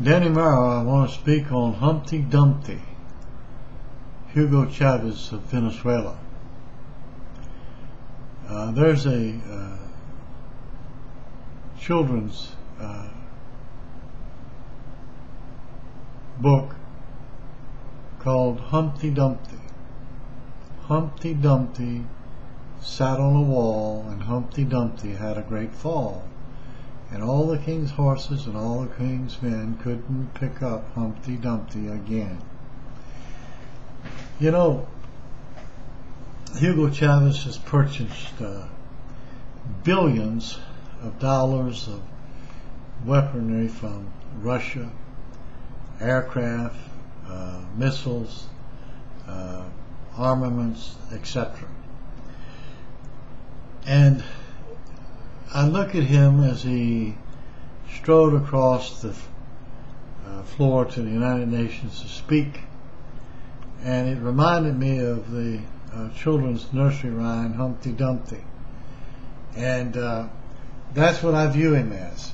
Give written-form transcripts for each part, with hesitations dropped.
Danny Marrow, I want to speak on Humpty Dumpty, Hugo Chavez of Venezuela. There's a children's book called Humpty Dumpty. Humpty Dumpty sat on a wall, and Humpty Dumpty had a great fall. And all the king's horses and all the king's men couldn't pick up Humpty Dumpty again. You know, Hugo Chavez has purchased billions of dollars of weaponry from Russia, aircraft, missiles, armaments, etc. And I look at him as he strode across the floor to the United Nations to speak, and it reminded me of the children's nursery rhyme Humpty Dumpty. And that's what I view him as.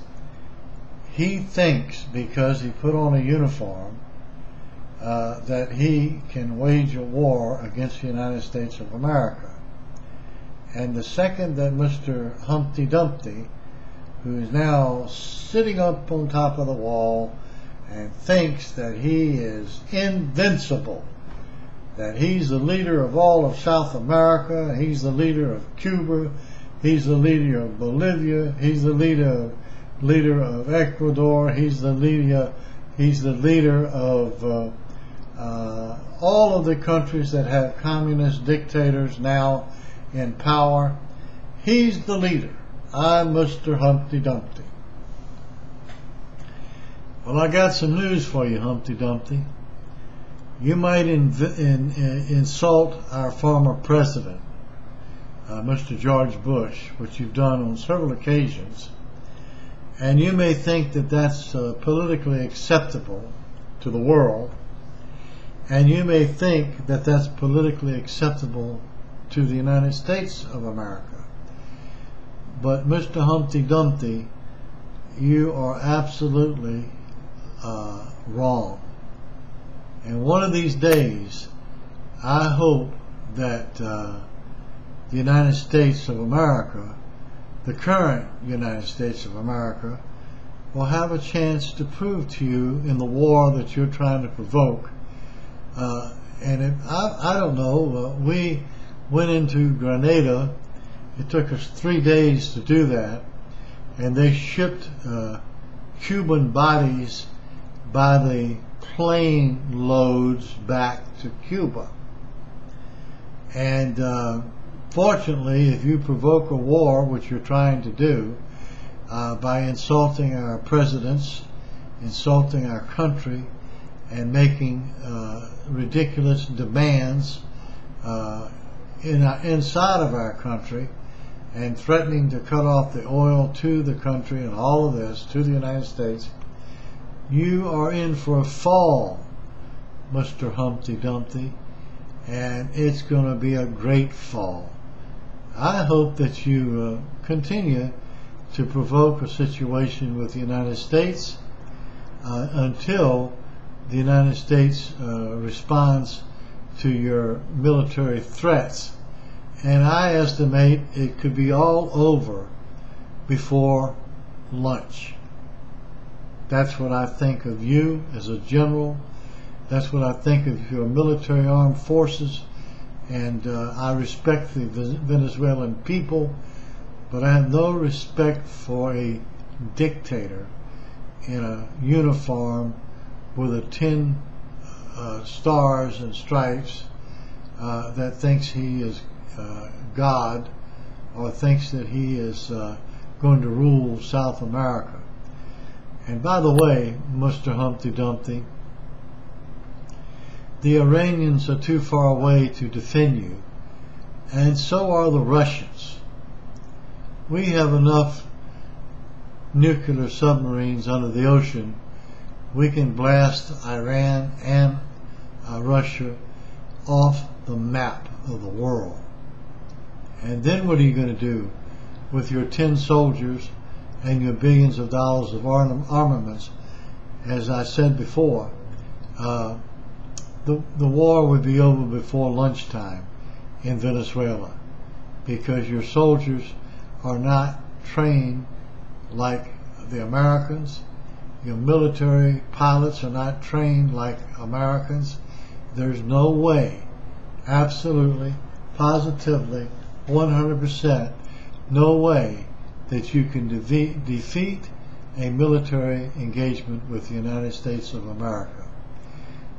He thinks because he put on a uniform that he can wage a war against the United States of America. And the second that Mr. Humpty Dumpty, who is now sitting up on top of the wall and thinks that he is invincible, that he's the leader of all of South America, he's the leader of Cuba, he's the leader of Bolivia, he's the leader of Ecuador, he's the leader of all of the countries that have communist dictators now in power. He's the leader. I'm Mr. Humpty Dumpty. Well, I got some news for you, Humpty Dumpty. You might insult our former president, Mr. George Bush, which you've done on several occasions, and you may think that that's politically acceptable to the world, and you may think that that's politically acceptable to the United States of America. But Mr. Humpty Dumpty, you are absolutely wrong. And one of these days, I hope that the United States of America, the current United States of America, will have a chance to prove to you in the war that you're trying to provoke. I don't know, we went into Grenada. It took us 3 days to do that, and they shipped Cuban bodies by the plane loads back to Cuba. And fortunately, if you provoke a war, which you're trying to do, by insulting our presidents, insulting our country, and making ridiculous demands inside of our country, and threatening to cut off the oil to the country and all of this to the United States, you are in for a fall, Mr. Humpty Dumpty, and it's going to be a great fall. I hope that you continue to provoke a situation with the United States until the United States responds to your military threats. And I estimate it could be all over before lunch. That's what I think of you as a general. That's what I think of your military armed forces. And I respect the Venezuelan people, but I have no respect for a dictator in a uniform with 10 stars and stripes that thinks he is God, or thinks that he is going to rule South America. And by the way, Mr. Humpty Dumpty, the Iranians are too far away to defend you, and so are the Russians. We have enough nuclear submarines under the ocean. We can blast Iran and Russia off the map of the world. And then what are you going to do with your 10 soldiers and your billions of dollars of armaments as I said before, the war would be over before lunchtime in Venezuela, because your soldiers are not trained like the Americans. Your military pilots are not trained like Americans. There's no way, absolutely, positively, 100%, no way that you can defeat a military engagement with the United States of America.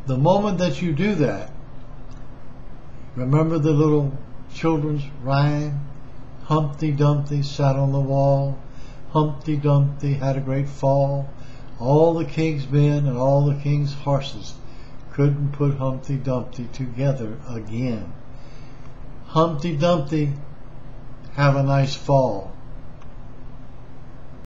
The moment that you do that, remember the little children's rhyme? Humpty Dumpty sat on the wall, Humpty Dumpty had a great fall. All the king's men and all the king's horses couldn't put Humpty Dumpty together again. Humpty Dumpty, have a nice fall.